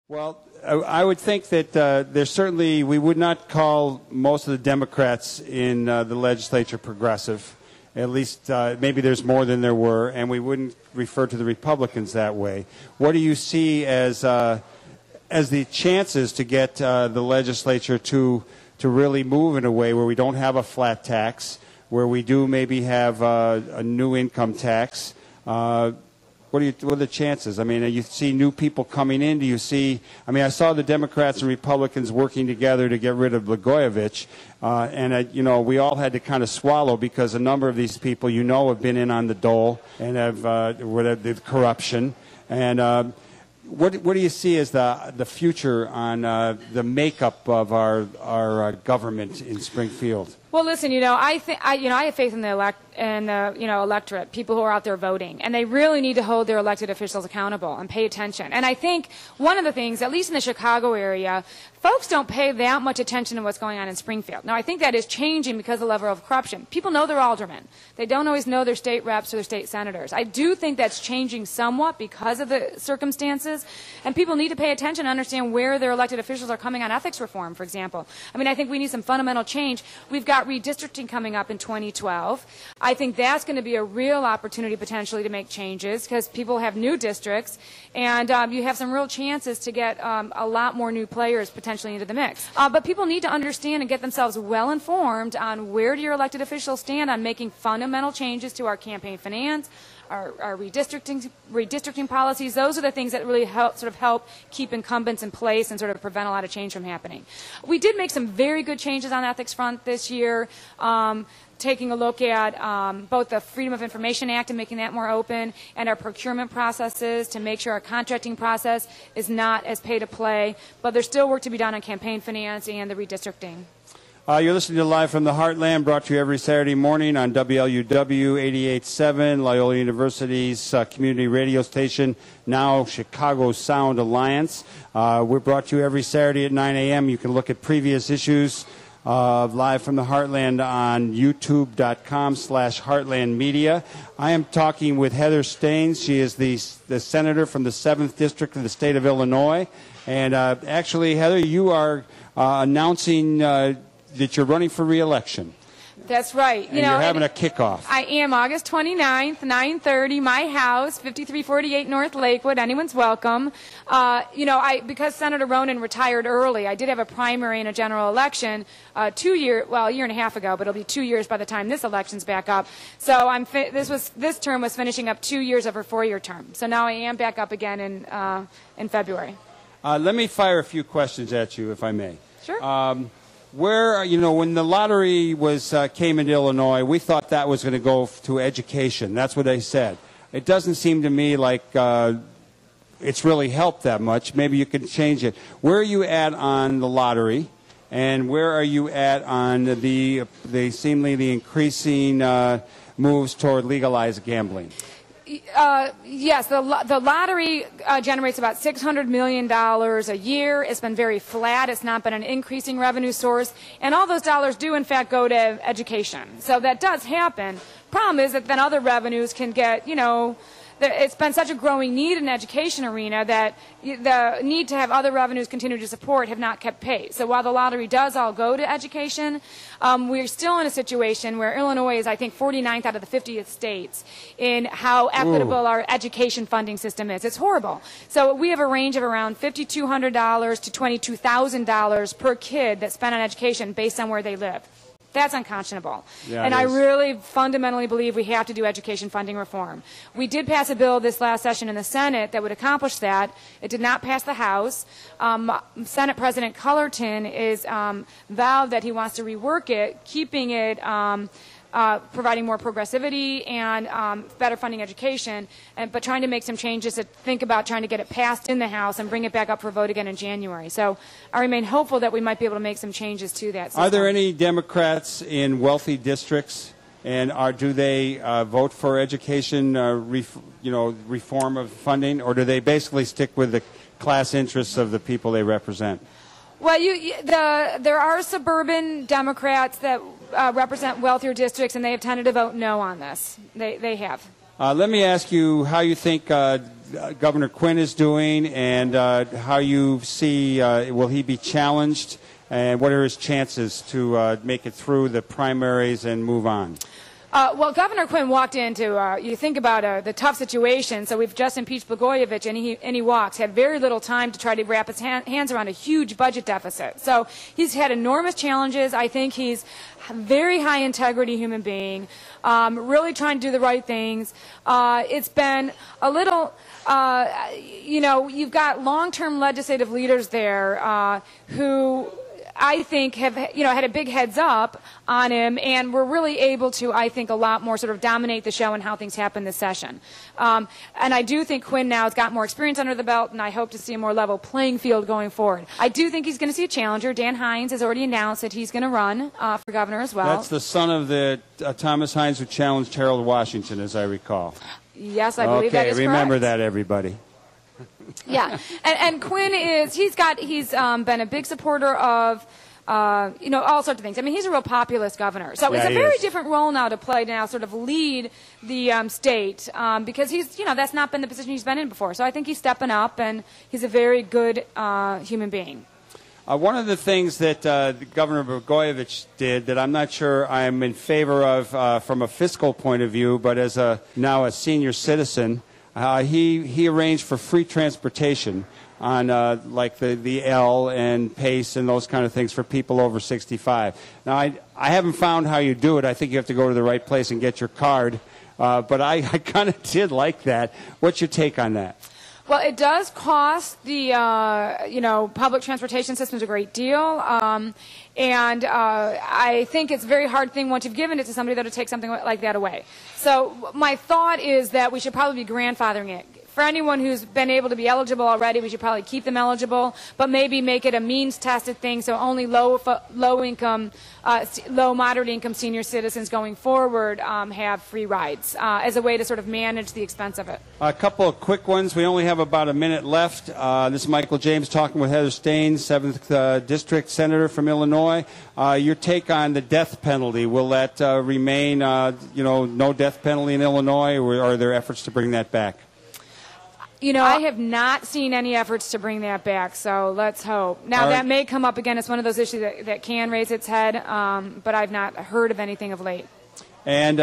Well, I would think that there's certainly, we would not call most of the Democrats in the legislature progressive. At least maybe there's more than there were, and we wouldn't refer to the Republicans that way. What do you see as the chances to get the legislature to really move in a way where we don't have a flat tax, where we do maybe have a new income tax? What are the chances? I mean, you see new people coming in. Do you see? I mean, I saw the Democrats and Republicans working together to get rid of Blagojevich, and we all had to kind of swallow because a number of these people, have been in on the dole and have the corruption. And what do you see as the future on the makeup of our government in Springfield? Well, listen, I have faith in the electorate, people who are out there voting, and they really need to hold their elected officials accountable and pay attention. And I think one of the things, at least in the Chicago area, folks don't pay that much attention to what's going on in Springfield. Now, I think that is changing because of the level of corruption. People know their aldermen. They don't always know their state reps or their state senators. I do think that's changing somewhat because of the circumstances, and people need to pay attention and understand where their elected officials are coming on ethics reform, for example. I mean, I think we need some fundamental change. We've got redistricting coming up in 2012. I think that's going to be a real opportunity potentially to make changes because people have new districts, and you have some real chances to get a lot more new players potentially into the mix. But people need to understand and get themselves well informed on where do your elected officials stand on making fundamental changes to our campaign finance, our redistricting policies. Those are the things that really help keep incumbents in place and sort of prevent a lot of change from happening. We did make some very good changes on the ethics front this year, taking a look at both the Freedom of Information Act and making that more open, and our procurement processes to make sure our contracting process is not as pay-to-play. But there's still work to be done on campaign finance and the redistricting. You're listening to Live from the Heartland, brought to you every Saturday morning on WLUW 88.7, Loyola University's community radio station, now Chicago Sound Alliance. We're brought to you every Saturday at 9 a.m. You can look at previous issues of Live from the Heartland on youtube.com/Heartland Media. I am talking with Heather Steans. She is the senator from the 7th District of the state of Illinois. And actually, Heather, you are announcing that you're running for re-election. That's right. You're having a kickoff. I am August 29th, 9:30, my house, 5348 North Lakewood. Anyone's welcome. Because Senator Ronan retired early, I did have a primary and a general election a year and a half ago, but it'll be 2 years by the time this election's back up. So this term was finishing up 2 years of her 4-year term. So now I am back up again in February. Let me fire a few questions at you, if I may. Sure. When the lottery came into Illinois, we thought that was going to go to education. That's what they said. It doesn't seem to me like it's really helped that much. Maybe you could change it. Where are you at on the lottery, and where are you at on the increasing moves toward legalized gambling? Yes, the lottery generates about $600 million a year. It's been very flat. It's not been an increasing revenue source. And all those dollars do, in fact, go to education. So that does happen. Problem is that then other revenues can get, it's been such a growing need in the education arena that the need to have other revenues continue to support have not kept pace. So while the lottery does all go to education, we're still in a situation where Illinois is, I think, 49th out of the 50th states in how equitable our education funding system is. It's horrible. So we have a range of around $5,200 to $22,000 per kid that's spent on education based on where they live. That's unconscionable. Yeah, and I really fundamentally believe we have to do education funding reform. We did pass a bill this last session in the Senate that would accomplish that. It did not pass the House. Senate President Cullerton is vowed that he wants to rework it, keeping it providing more progressivity and better funding education, but trying to make some changes to think about trying to get it passed in the House and bring it back up for vote again in January. So I remain hopeful that we might be able to make some changes to that system. Are there any Democrats in wealthy districts, and do they vote for education reform of funding, or do they basically stick with the class interests of the people they represent? Well, there are suburban Democrats that represent wealthier districts, and they have tended to vote no on this. They have. Let me ask you how you think Governor Quinn is doing, and how you see, will he be challenged, and what are his chances to make it through the primaries and move on? Well, Governor Quinn walked into, you think about the tough situation, so we've just impeached Blagojevich, and he walks, had very little time to try to wrap his hands around a huge budget deficit. So he's had enormous challenges. I think he's a very high integrity human being, really trying to do the right things. It's been a little, you've got long-term legislative leaders there who I think have had a big heads up on him, and we're really able to, I think, a lot more sort of dominate the show and how things happen this session. And I do think Quinn now has got more experience under the belt, and I hope to see a more level playing field going forward. I do think he's going to see a challenger. Dan Hines has already announced that he's going to run for governor as well. That's the son of the Thomas Hines who challenged Harold Washington, as I recall. Yes, I believe that is correct. Okay, remember that, everybody. Yeah, and Quinn he's been a big supporter of all sorts of things. I mean, he's a real populist governor, so it's a very different role now to play, to now sort of lead the state, because he's that's not been the position he's been in before. So I think he's stepping up, and he's a very good human being. One of the things that Governor Blagojevich did that I'm not sure I'm in favor of from a fiscal point of view, but as now a senior citizen, he arranged for free transportation on like the L and PACE and those kind of things for people over 65. Now, I haven't found how you do it. I think you have to go to the right place and get your card. But I kind of did like that. What's your take on that? Well, it does cost the, public transportation systems a great deal. And I think it's a very hard thing once you've given it to somebody that'll take something like that away. So my thought is that we should probably be grandfathering it. For anyone who's been able to be eligible already, we should probably keep them eligible, but maybe make it a means-tested thing, so only low-income, moderate-income senior citizens going forward have free rides as a way to sort of manage the expense of it. A couple of quick ones. We only have about a minute left. This is Michael James talking with Heather Steans, 7th District Senator from Illinois. Your take on the death penalty. Will that remain, no death penalty in Illinois, or are there efforts to bring that back? I have not seen any efforts to bring that back, so let's hope. Now, that may come up again. It's one of those issues that can raise its head, but I've not heard of anything of late. And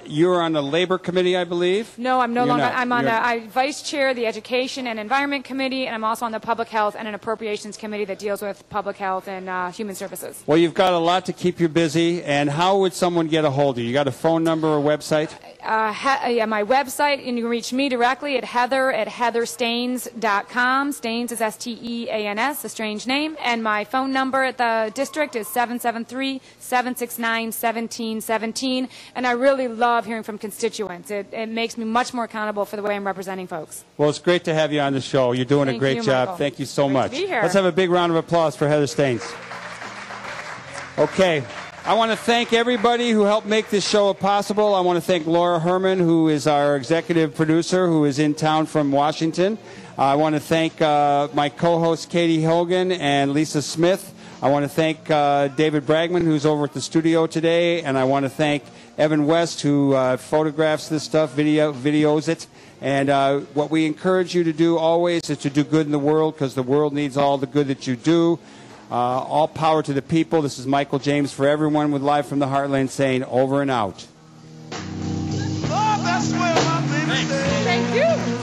you're on the Labor Committee, I believe? No, I'm no longer. I'm on the Vice Chair of the Education and Environment Committee, and I'm also on the Public Health and an Appropriations Committee that deals with public health and human services. Well, you've got a lot to keep you busy. And how would someone get a hold of you? You got a phone number or website? My website, and you can reach me directly at heather@heatherstains.com. Stains is Steans, a strange name. And my phone number at the district is 773-769-1717. And I really love hearing from constituents. It makes me much more accountable for the way I'm representing folks. Well, it's great to have you on the show. You're doing a great job. Michael. Thank you so much. Great to be here. Let's have a big round of applause for Heather Steans. Okay. I want to thank everybody who helped make this show possible. I want to thank Laura Herman, who is our executive producer, who is in town from Washington. I want to thank my co-hosts Katie Hogan and Lisa Smith. I want to thank David Bragman, who's over at the studio today, and I want to thank Evan West, who photographs this stuff, videos it. And what we encourage you to do always is to do good in the world, because the world needs all the good that you do. All power to the people. This is Michael James for everyone with Live from the Heartland saying over and out. Thank you.